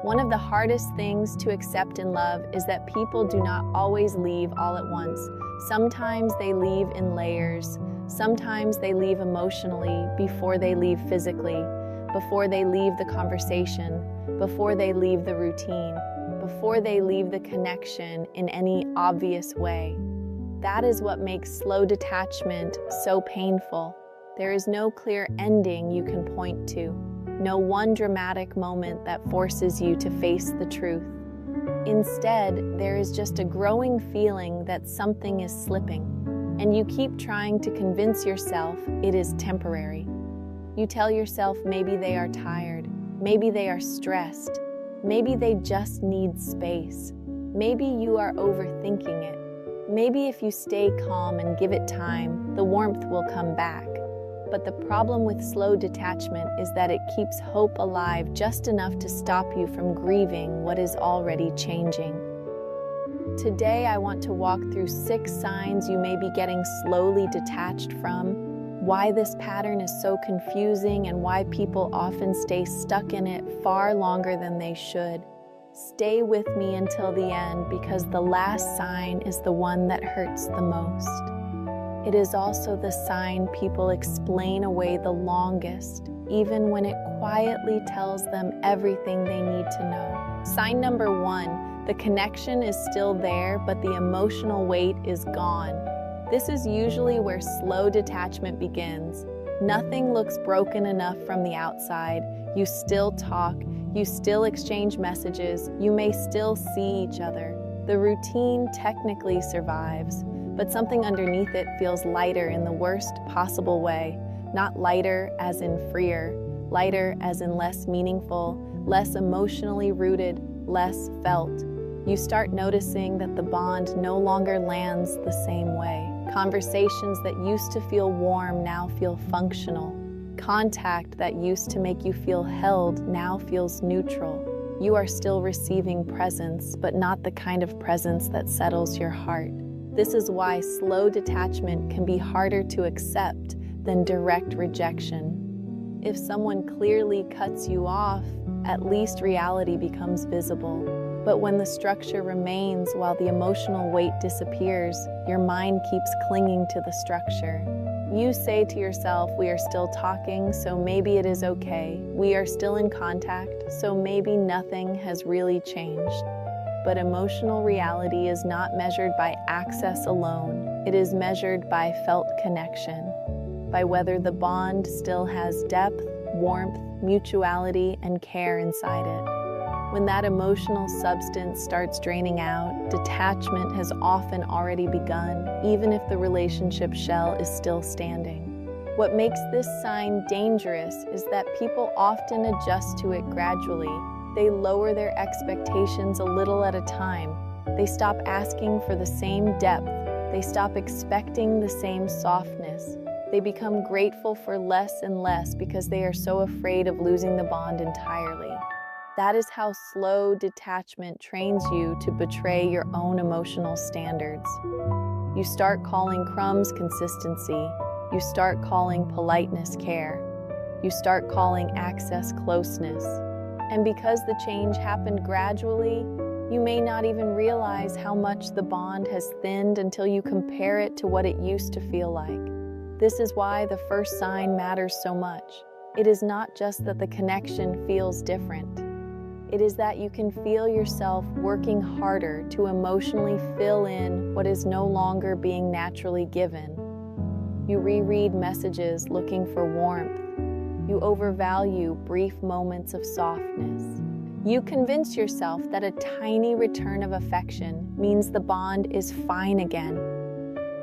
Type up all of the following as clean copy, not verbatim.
One of the hardest things to accept in love is that people do not always leave all at once. Sometimes they leave in layers. Sometimes they leave emotionally before they leave physically, before they leave the conversation, before they leave the routine, before they leave the connection in any obvious way. That is what makes slow detachment so painful. There is no clear ending you can point to, no one dramatic moment that forces you to face the truth. Instead, there is just a growing feeling that something is slipping, and you keep trying to convince yourself it is temporary. You tell yourself maybe they are tired, maybe they are stressed, maybe they just need space, maybe you are overthinking it. Maybe if you stay calm and give it time, the warmth will come back. But the problem with slow detachment is that it keeps hope alive just enough to stop you from grieving what is already changing. Today, I want to walk through 6 signs you may be getting slowly detached from, why this pattern is so confusing, and why people often stay stuck in it far longer than they should. Stay with me until the end, because the last sign is the one that hurts the most. It is also the sign people explain away the longest, even when it quietly tells them everything they need to know. Sign number 1, the connection is still there, but the emotional weight is gone. This is usually where slow detachment begins. Nothing looks broken enough from the outside. You still talk, you still exchange messages, you may still see each other. The routine technically survives, but something underneath it feels lighter in the worst possible way. Not lighter as in freer, lighter as in less meaningful, less emotionally rooted, less felt. You start noticing that the bond no longer lands the same way. Conversations that used to feel warm now feel functional. Contact that used to make you feel held now feels neutral. You are still receiving presence, but not the kind of presence that settles your heart. This is why slow detachment can be harder to accept than direct rejection. If someone clearly cuts you off, at least reality becomes visible. But when the structure remains while the emotional weight disappears, your mind keeps clinging to the structure. You say to yourself, we are still talking, so maybe it is okay. We are still in contact, so maybe nothing has really changed. But emotional reality is not measured by access alone. It is measured by felt connection, by whether the bond still has depth, warmth, mutuality, and care inside it. When that emotional substance starts draining out, detachment has often already begun, even if the relationship shell is still standing. What makes this sign dangerous is that people often adjust to it gradually. They lower their expectations a little at a time. They stop asking for the same depth. They stop expecting the same softness. They become grateful for less and less because they are so afraid of losing the bond entirely. That is how slow detachment trains you to betray your own emotional standards. You start calling crumbs consistency. You start calling politeness care. You start calling access closeness. And because the change happened gradually, you may not even realize how much the bond has thinned until you compare it to what it used to feel like. This is why the first sign matters so much. It is not just that the connection feels different. It is that you can feel yourself working harder to emotionally fill in what is no longer being naturally given. You reread messages looking for warmth. You overvalue brief moments of softness. You convince yourself that a tiny return of affection means the bond is fine again.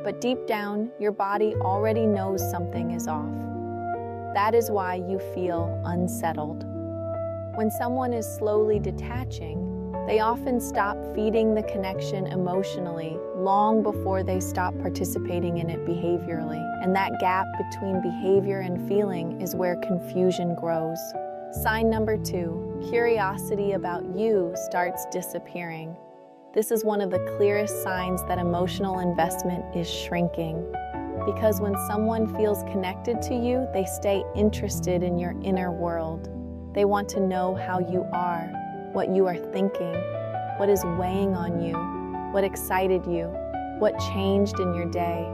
But deep down, your body already knows something is off. That is why you feel unsettled. When someone is slowly detaching, they often stop feeding the connection emotionally long before they stop participating in it behaviorally. And that gap between behavior and feeling is where confusion grows. Sign number 2, curiosity about you starts disappearing. This is one of the clearest signs that emotional investment is shrinking. Because when someone feels connected to you, they stay interested in your inner world. They want to know how you are. what you are thinking, what is weighing on you, what excited you, what changed in your day,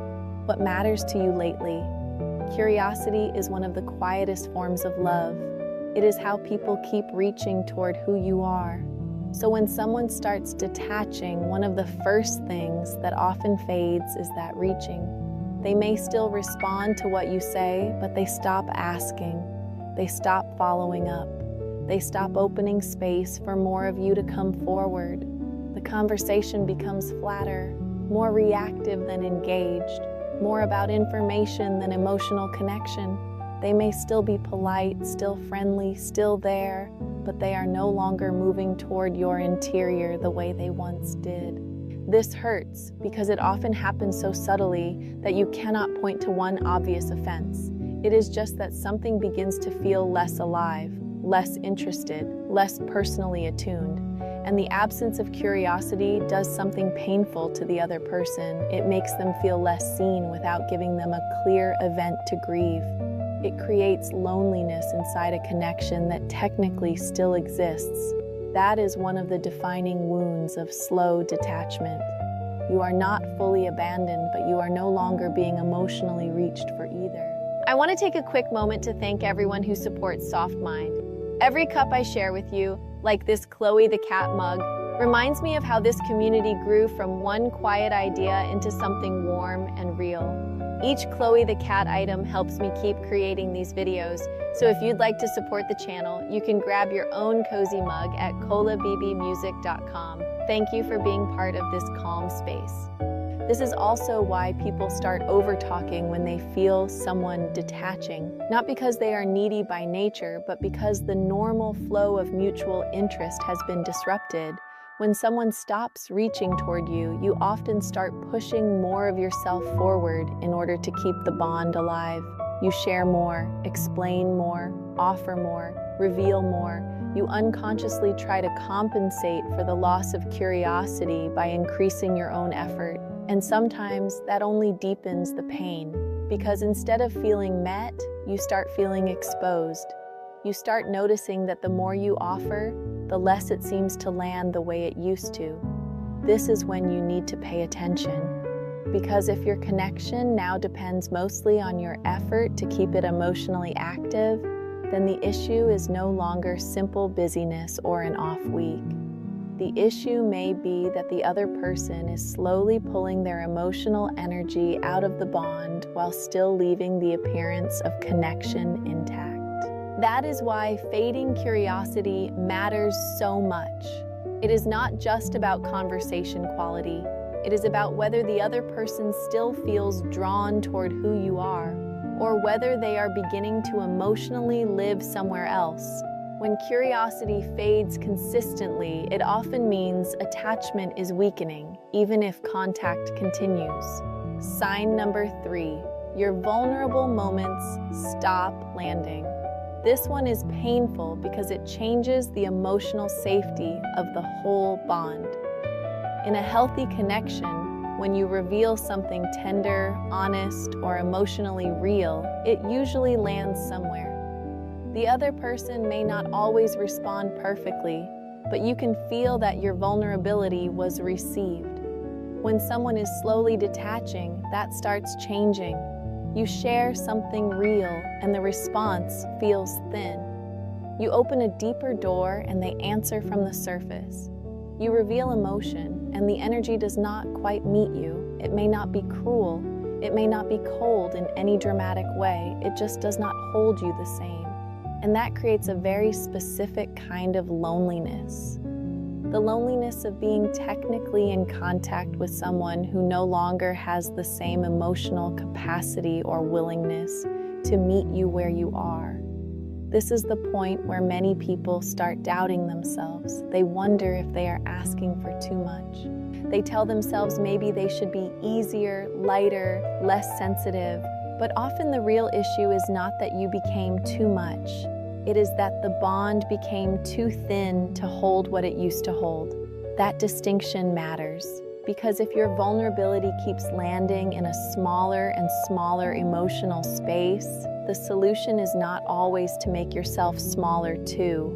what matters to you lately. Curiosity is one of the quietest forms of love. It is how people keep reaching toward who you are. So when someone starts detaching, one of the first things that often fades is that reaching. They may still respond to what you say, but they stop asking. They stop following up. They stop opening space for more of you to come forward. The conversation becomes flatter, more reactive than engaged, more about information than emotional connection. They may still be polite, still friendly, still there, but they are no longer moving toward your interior the way they once did. This hurts because it often happens so subtly that you cannot point to one obvious offense. It is just that something begins to feel less alive, less interested, less personally attuned. And the absence of curiosity does something painful to the other person. It makes them feel less seen without giving them a clear event to grieve. It creates loneliness inside a connection that technically still exists. That is one of the defining wounds of slow detachment. You are not fully abandoned, but you are no longer being emotionally reached for either. I want to take a quick moment to thank everyone who supports Soft Mind. Every cup I share with you, like this Chloe the cat mug, reminds me of how this community grew from one quiet idea into something warm and real. Each Chloe the cat item helps me keep creating these videos, so if you'd like to support the channel, you can grab your own cozy mug at colabbmusic.com. Thank you for being part of this calm space. This is also why people start over-talking when they feel someone detaching, not because they are needy by nature, but because the normal flow of mutual interest has been disrupted. When someone stops reaching toward you, you often start pushing more of yourself forward in order to keep the bond alive. You share more, explain more, offer more, reveal more. You unconsciously try to compensate for the loss of curiosity by increasing your own effort. And sometimes that only deepens the pain, because instead of feeling met, you start feeling exposed. You start noticing that the more you offer, the less it seems to land the way it used to. This is when you need to pay attention, because if your connection now depends mostly on your effort to keep it emotionally active, then the issue is no longer simple busyness or an off week. The issue may be that the other person is slowly pulling their emotional energy out of the bond while still leaving the appearance of connection intact. That is why fading curiosity matters so much. It is not just about conversation quality. It is about whether the other person still feels drawn toward who you are, or whether they are beginning to emotionally live somewhere else. When curiosity fades consistently, it often means attachment is weakening, even if contact continues. Sign number 3, your vulnerable moments stop landing. This one is painful because it changes the emotional safety of the whole bond. In a healthy connection, when you reveal something tender, honest, or emotionally real, it usually lands somewhere. The other person may not always respond perfectly, but you can feel that your vulnerability was received. When someone is slowly detaching, that starts changing. You share something real, and the response feels thin. You open a deeper door, and they answer from the surface. You reveal emotion, and the energy does not quite meet you. It may not be cruel. It may not be cold in any dramatic way. It just does not hold you the same. And that creates a very specific kind of loneliness. The loneliness of being technically in contact with someone who no longer has the same emotional capacity or willingness to meet you where you are. This is the point where many people start doubting themselves. They wonder if they are asking for too much. They tell themselves maybe they should be easier, lighter, less sensitive. But often the real issue is not that you became too much. It is that the bond became too thin to hold what it used to hold. That distinction matters, because if your vulnerability keeps landing in a smaller and smaller emotional space, the solution is not always to make yourself smaller too.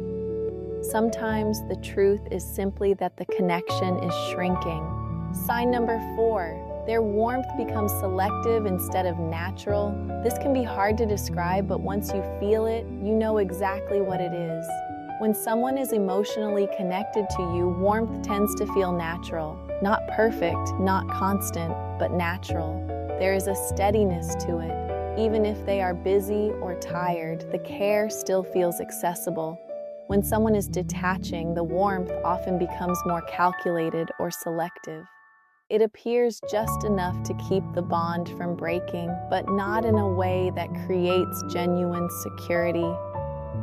Sometimes the truth is simply that the connection is shrinking. Sign number 4, their warmth becomes selective instead of natural. This can be hard to describe, but once you feel it, you know exactly what it is. When someone is emotionally connected to you, warmth tends to feel natural. Not perfect, not constant, but natural. There is a steadiness to it. Even if they are busy or tired, the care still feels accessible. When someone is detaching, the warmth often becomes more calculated or selective. It appears just enough to keep the bond from breaking, but not in a way that creates genuine security.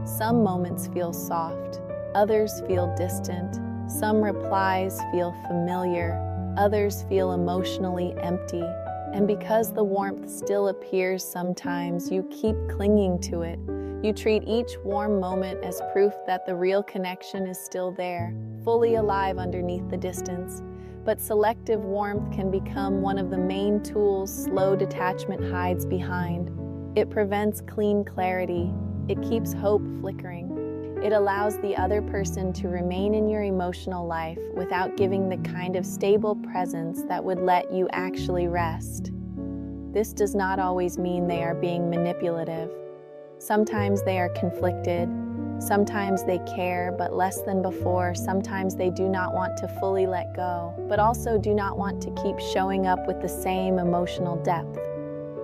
Some moments feel soft, others feel distant. Some replies feel familiar, others feel emotionally empty. And because the warmth still appears sometimes, you keep clinging to it. You treat each warm moment as proof that the real connection is still there, fully alive underneath the distance. But selective warmth can become one of the main tools slow detachment hides behind. It prevents clean clarity. It keeps hope flickering. It allows the other person to remain in your emotional life without giving the kind of stable presence that would let you actually rest. This does not always mean they are being manipulative. Sometimes they are conflicted. Sometimes they care, but less than before. Sometimes they do not want to fully let go, but also do not want to keep showing up with the same emotional depth.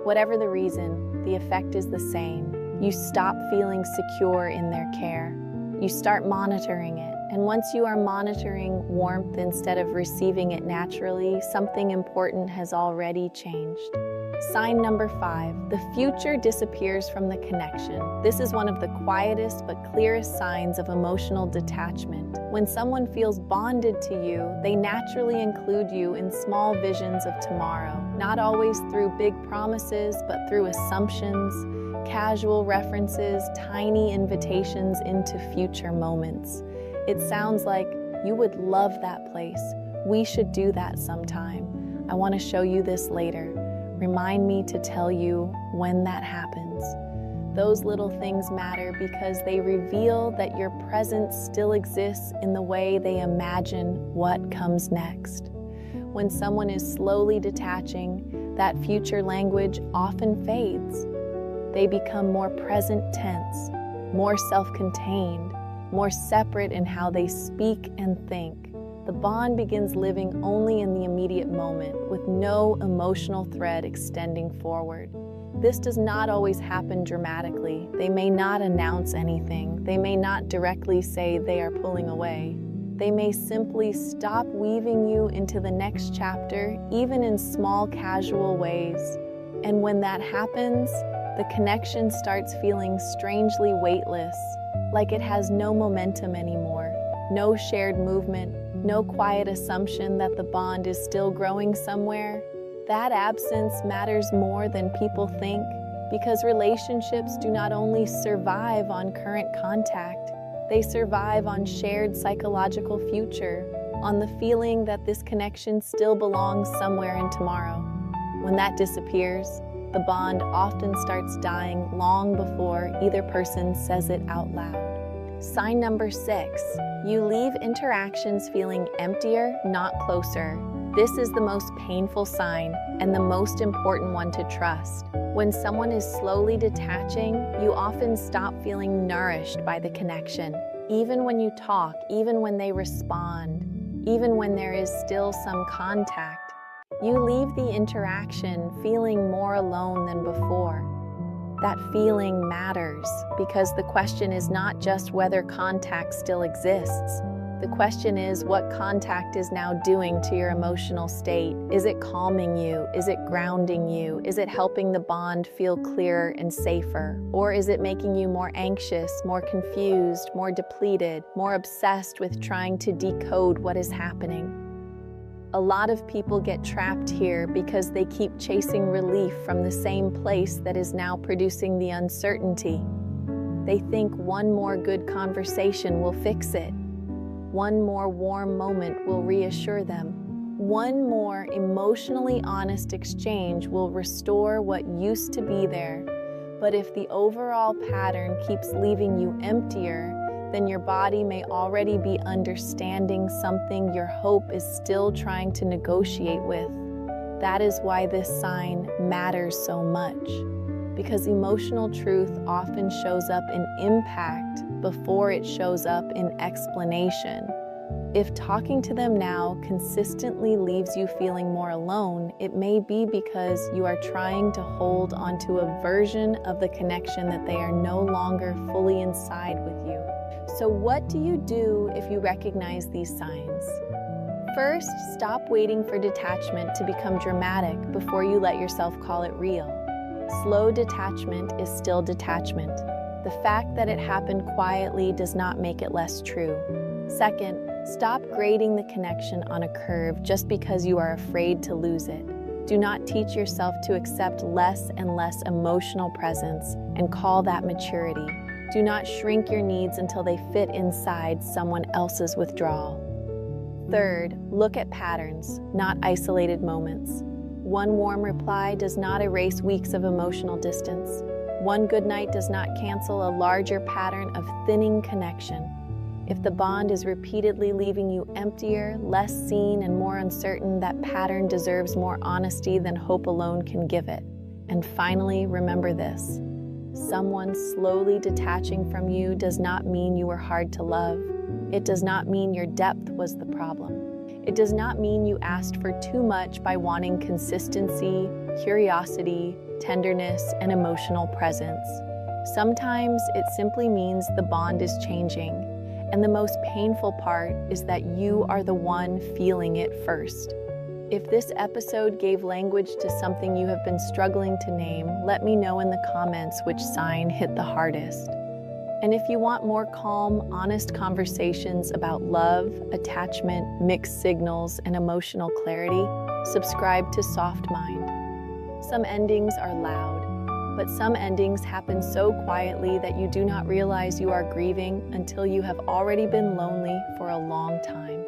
Whatever the reason, the effect is the same. You stop feeling secure in their care. You start monitoring it. And once you are monitoring warmth instead of receiving it naturally, something important has already changed. Sign number 5, the future disappears from the connection. This is one of the quietest but clearest signs of emotional detachment. When someone feels bonded to you, they naturally include you in small visions of tomorrow, not always through big promises, but through assumptions, casual references, tiny invitations into future moments. It sounds like, "You would love that place. We should do that sometime. I want to show you this later. Remind me to tell you when that happens." Those little things matter because they reveal that your presence still exists in the way they imagine what comes next. When someone is slowly detaching, that future language often fades. They become more present tense, more self-contained, more separate in how they speak and think. The bond begins living only in the immediate moment, with no emotional thread extending forward. This does not always happen dramatically. They may not announce anything. They may not directly say they are pulling away. They may simply stop weaving you into the next chapter, even in small, casual ways. And when that happens, the connection starts feeling strangely weightless, like it has no momentum anymore, no shared movement, no quiet assumption that the bond is still growing somewhere. That absence matters more than people think, because relationships do not only survive on current contact, they survive on shared psychological future, on the feeling that this connection still belongs somewhere in tomorrow. When that disappears, the bond often starts dying long before either person says it out loud. Sign number 6, you leave interactions feeling emptier, not closer. This is the most painful sign and the most important one to trust. When someone is slowly detaching, you often stop feeling nourished by the connection. Even when you talk, even when they respond, even when there is still some contact, you leave the interaction feeling more alone than before. That feeling matters because the question is not just whether contact still exists. The question is what contact is now doing to your emotional state. Is it calming you? Is it grounding you? Is it helping the bond feel clearer and safer? Or is it making you more anxious, more confused, more depleted, more obsessed with trying to decode what is happening? A lot of people get trapped here because they keep chasing relief from the same place that is now producing the uncertainty. They think one more good conversation will fix it. One more warm moment will reassure them. One more emotionally honest exchange will restore what used to be there. But if the overall pattern keeps leaving you emptier, then your body may already be understanding something your hope is still trying to negotiate with. That is why this sign matters so much, because emotional truth often shows up in impact before it shows up in explanation. If talking to them now consistently leaves you feeling more alone, it may be because you are trying to hold onto a version of the connection that they are no longer fully inside with you. So what do you do if you recognize these signs? First, stop waiting for detachment to become dramatic before you let yourself call it real. Slow detachment is still detachment. The fact that it happened quietly does not make it less true. Second, stop grading the connection on a curve just because you are afraid to lose it. Do not teach yourself to accept less and less emotional presence and call that maturity. Do not shrink your needs until they fit inside someone else's withdrawal. Third, look at patterns, not isolated moments. One warm reply does not erase weeks of emotional distance. One good night does not cancel a larger pattern of thinning connection. If the bond is repeatedly leaving you emptier, less seen, and more uncertain, that pattern deserves more honesty than hope alone can give it. And finally, remember this. Someone slowly detaching from you does not mean you were hard to love. It does not mean your depth was the problem. It does not mean you asked for too much by wanting consistency, curiosity, tenderness, and emotional presence. Sometimes it simply means the bond is changing, and the most painful part is that you are the one feeling it first. If this episode gave language to something you have been struggling to name, let me know in the comments which sign hit the hardest. And if you want more calm, honest conversations about love, attachment, mixed signals, and emotional clarity, subscribe to Soft Mind. Some endings are loud, but some endings happen so quietly that you do not realize you are grieving until you have already been lonely for a long time.